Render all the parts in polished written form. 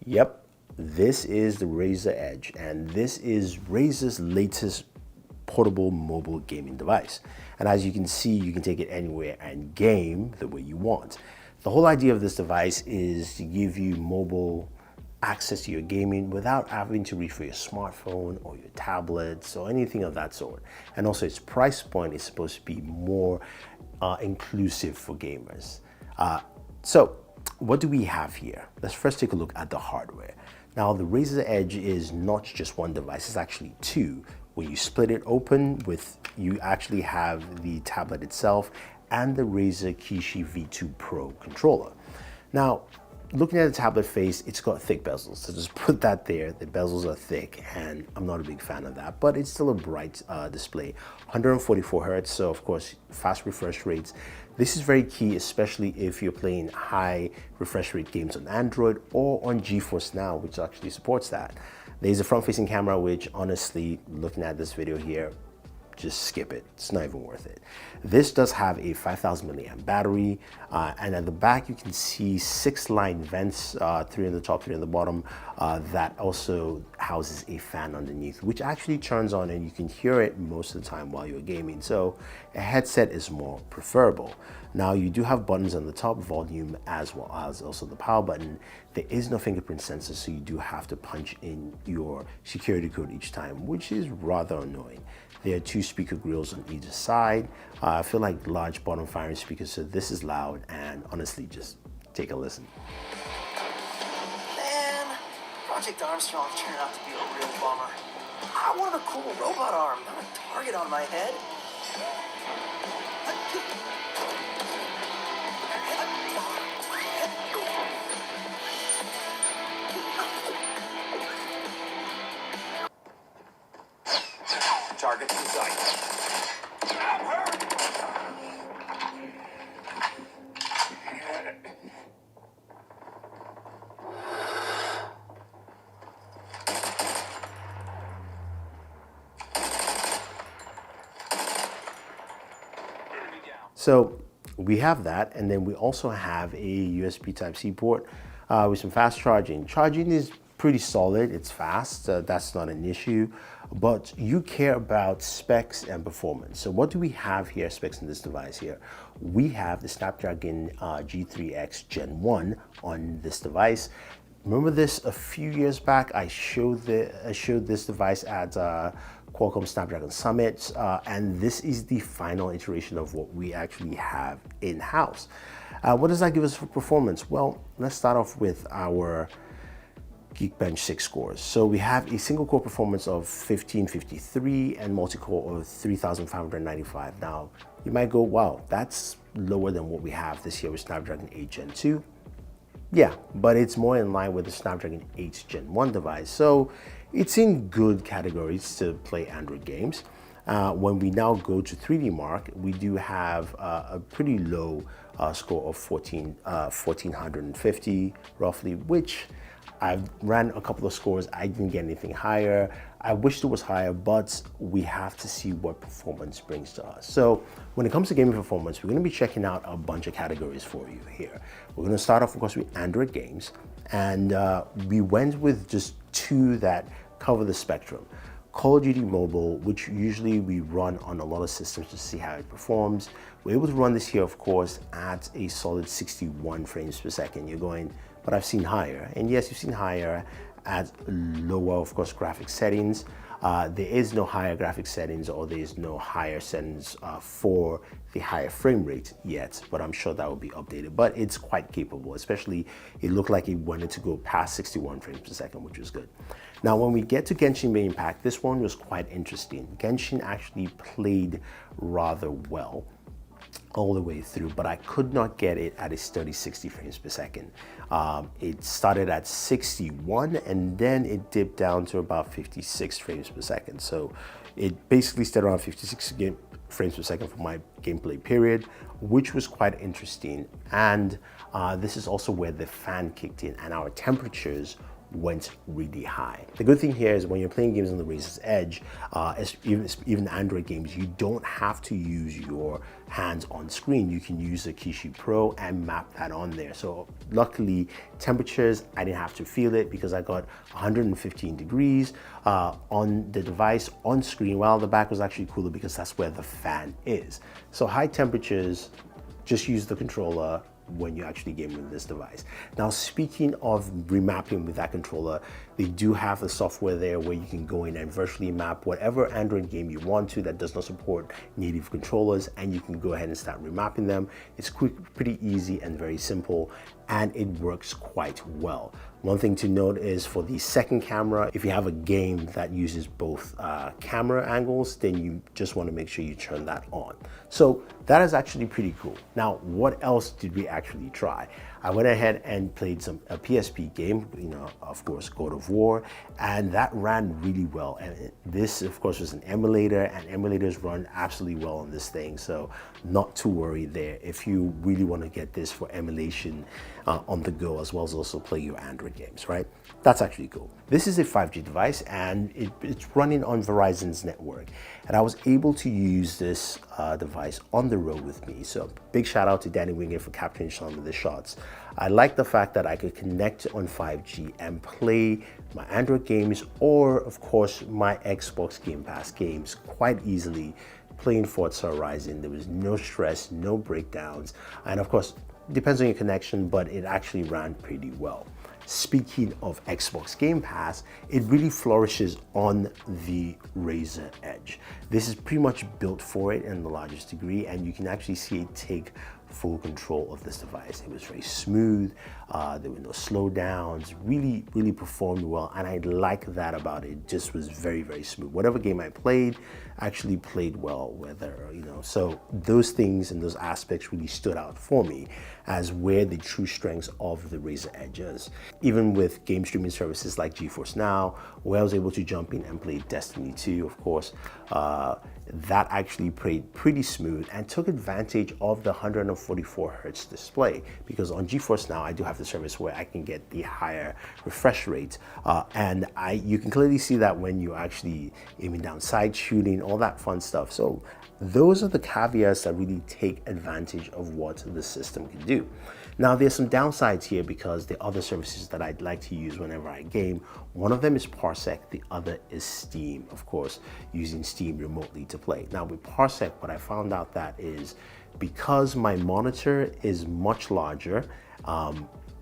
Yep, this is the Razer Edge, and this is Razer's latest portable mobile gaming device. And as you can see, you can take it anywhere and game the way you want. The whole idea of this device is to give you mobile access to your gaming without having to reach for your smartphone or your tablets or anything of that sort. And also its price point is supposed to be more inclusive for gamers. So what do we have here? Let's first take a look at the hardware. Now the Razer Edge is not just one device, it's actually two. When you split it open, you actually have the tablet itself and the Razer Kishi V2 Pro controller. Now, looking at the tablet face, it's got thick bezels, so just put that there. The bezels are thick, and I'm not a big fan of that, but it's still a bright display. 144 Hertz, so of course, fast refresh rates. This is very key, especially if you're playing high refresh rate games on Android or on GeForce Now, which actually supports that. There's a front-facing camera, which honestly, looking at this video here, just skip it. It's not even worth it. This does have a 5,000 milliamp battery, and at the back you can see 6 line vents, 3 on the top, 3 on the bottom, that also houses a fan underneath, which actually turns on and you can hear it most of the time while you're gaming. So a headset is more preferable. Now you do have buttons on the top, volume as well as also the power button. There is no fingerprint sensor, so you do have to punch in your security code each time, which is rather annoying. There are 2 speaker grills on either side. I feel like large bottom firing speakers, so this is loud, and honestly, just take a listen. Man, Project Armstrong turned out to be a real bummer. I wanted a cool robot arm, not a target on my head. Target in sight. I'm hurt. So we have that, and then we also have a USB Type-C port with some fast charging. Charging is pretty solid, it's fast, that's not an issue, but you care about specs and performance. So what do we have here, specs in this device here? We have the Snapdragon G3X Gen 1 on this device. Remember this a few years back, I showed this device at Qualcomm Snapdragon Summit, and this is the final iteration of what we actually have in-house. What does that give us for performance? Well, let's start off with our Geekbench 6 scores. So we have a single core performance of 1553 and multi-core of 3595. Now, you might go, wow, that's lower than what we have this year with Snapdragon 8 Gen 2. Yeah, but it's more in line with the Snapdragon 8 Gen 1 device. So it's in good categories to play Android games. When we now go to 3D Mark, we do have a pretty low score of 1450 roughly, which I've ran a couple of scores. I didn't get anything higher. I wish it was higher, but we have to see what performance brings to us. So when it comes to gaming performance, we're gonna be checking out a bunch of categories for you here. We're gonna start off, of course, with Android games. And we went with just 2 that cover the spectrum. Call of Duty Mobile, which usually we run on a lot of systems to see how it performs. We're able to run this here, of course, at a solid 61 frames per second. You're going, but I've seen higher. And yes, you've seen higher at lower, of course, graphics settings. There is no higher graphics settings, or there is no higher settings for the higher frame rate yet, but I'm sure that will be updated. But it's quite capable, especially it looked like it wanted to go past 61 frames per second, which was good. Now, when we get to Genshin Impact, this one was quite interesting. Genshin actually played rather well all the way through, but I could not get it at a steady 60 frames per second. It started at 61 and then it dipped down to about 56 frames per second. So it basically stayed around 56 frames per second for my gameplay period, which was quite interesting. And this is also where the fan kicked in and our temperatures went really high. The good thing here is when you're playing games on the Razer's Edge, even Android games, you don't have to use your hands on screen. You can use the Kishi Pro and map that on there. So luckily, temperatures, I didn't have to feel it because I got 115 degrees on the device on screen, while the back was actually cooler because that's where the fan is. So high temperatures, just use the controller when you actually game with this device. Now, speaking of remapping with that controller, they do have the software there where you can go in and virtually map whatever Android game you want to that does not support native controllers, and you can go ahead and start remapping them. It's quick, pretty easy and very simple, and it works quite well. One thing to note is for the second camera, if you have a game that uses both camera angles, then you just want to make sure you turn that on. So that is actually pretty cool. Now, what else did we actually try? I went ahead and played a PSP game, of course, God of War, and that ran really well. And this, of course, was an emulator, and emulators run absolutely well on this thing. So not to worry there if you really want to get this for emulation on the go, as well as also play your Android games, right? That's actually cool. This is a 5G device, and it's running on Verizon's network. And I was able to use this device on the road with me. So big shout out to Danny Wingate for capturing some of the shots. I like the fact that I could connect on 5G and play my Android games, or of course my Xbox Game Pass games quite easily, playing Forza Horizon. There was no stress, no breakdowns, and of course, depends on your connection, but it actually ran pretty well. Speaking of Xbox Game Pass, it really flourishes on the Razer Edge. This is pretty much built for it in the largest degree, and you can actually see it take full control of this device. It was very smooth, there were no slowdowns, really performed well, and I like that about it. It just was very, very smooth. Whatever game I played, actually played well, so those things and those aspects really stood out for me as where the true strengths of the Razer Edge is. Even with game streaming services like GeForce Now, where I was able to jump in and play Destiny 2, of course, that actually played pretty smooth and took advantage of the 144 Hertz display, because on GeForce Now I do have the service where I can get the higher refresh rate, and you can clearly see that when you're actually aiming down sight, shooting, all that fun stuff. So those are the caveats that really take advantage of what the system can do. Now, there's some downsides here because the other services that I'd like to use whenever I game, one of them is Parsec, the other is Steam, of course, using Steam remotely to play. Now, with Parsec, what I found out that is because my monitor is much larger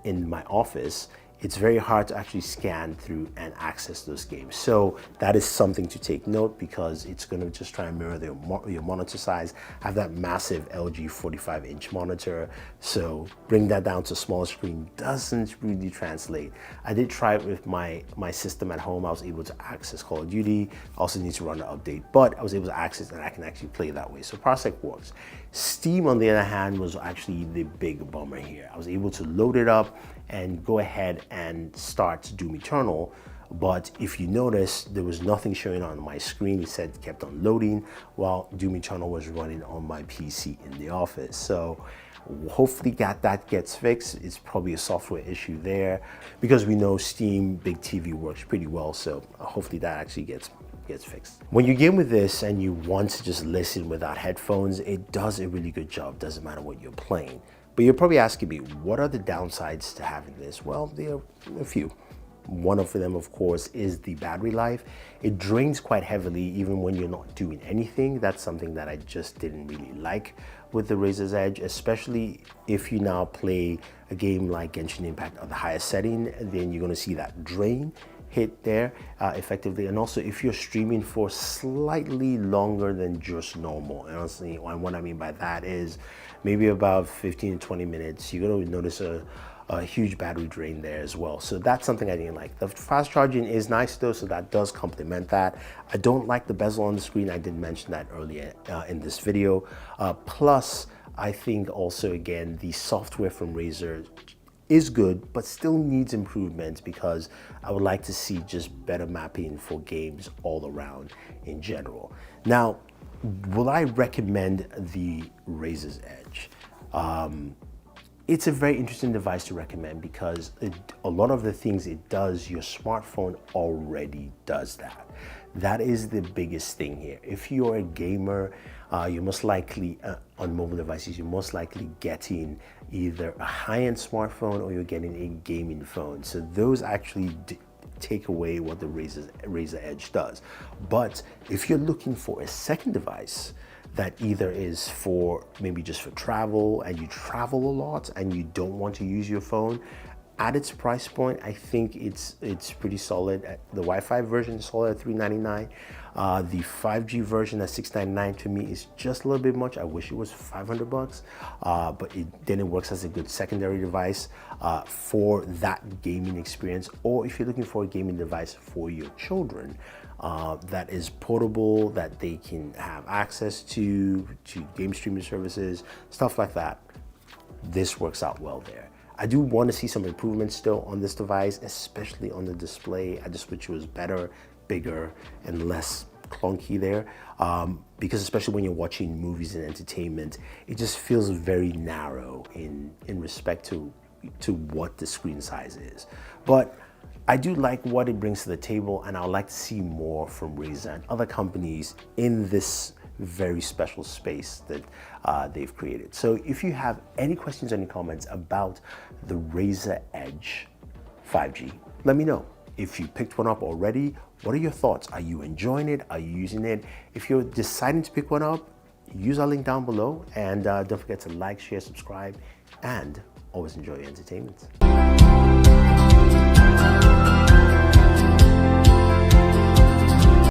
in my office, it's very hard to actually scan through and access those games. So that is something to take note, because it's going to just try and mirror your monitor size. I have that massive LG 45-inch monitor, so bring that down to small screen doesn't really translate. I did try it with my system at home. I was able to access Call of Duty. Also need to run an update, but I was able to access and I can actually play that way. So Parsec works. Steam, on the other hand, was actually the big bummer here. I was able to load it up and go ahead and start Doom Eternal, but if you notice, there was nothing showing on my screen. It said kept on loading while Doom Eternal was running on my PC in the office. So hopefully that gets fixed. It's probably a software issue there, because we know Steam Big TV works pretty well, so hopefully that actually gets fixed. When you game with this and you want to just listen without headphones, it does a really good job, doesn't matter what you're playing. But you're probably asking me, what are the downsides to having this? Well, there are a few. One of them, of course, is the battery life. It drains quite heavily even when you're not doing anything. That's something that I just didn't really like with the Razer's Edge, especially if you now play a game like Genshin Impact at the highest setting, then you're gonna see that drain hit there effectively. And also if you're streaming for slightly longer than just normal, and honestly, and what I mean by that is maybe about 15 to 20 minutes, you're gonna notice a huge battery drain there as well. So that's something I didn't like. The fast charging is nice though, so that does complement that. I don't like the bezel on the screen. I did mention that earlier in this video. Plus, I think also, again, the software from Razer is good, but still needs improvement, because I would like to see just better mapping for games all around in general. Now, will I recommend the Razer's Edge? it's a very interesting device to recommend because a lot of the things it does, your smartphone already does that. That is the biggest thing here. If you're a gamer, you're most likely on mobile devices, you're most likely getting either a high-end smartphone or you're getting a gaming phone. So those actually take away what the Razer Edge does. But if you're looking for a second device that either is for maybe just for travel and you travel a lot and you don't want to use your phone, at its price point, I think it's pretty solid. The Wi-Fi version is solid at $399. The 5G version at $699 to me is just a little bit much. I wish it was $500, but then it works as a good secondary device for that gaming experience. Or if you're looking for a gaming device for your children that is portable, that they can have access to game streaming services, stuff like that, this works out well there. I do want to see some improvements still on this device, especially on the display. I just wish it was better, bigger, and less clunky there. Because especially when you're watching movies and entertainment, it just feels very narrow in respect to what the screen size is. But I do like what it brings to the table, and I would like to see more from Razer and other companies in this very special space that they've created. So if you have any questions or any comments about the Razer Edge 5G, let me know. If you picked one up already, what are your thoughts? Are you enjoying it? Are you using it? If you're deciding to pick one up, use our link down below, and don't forget to like, share, subscribe, and always enjoy your entertainment.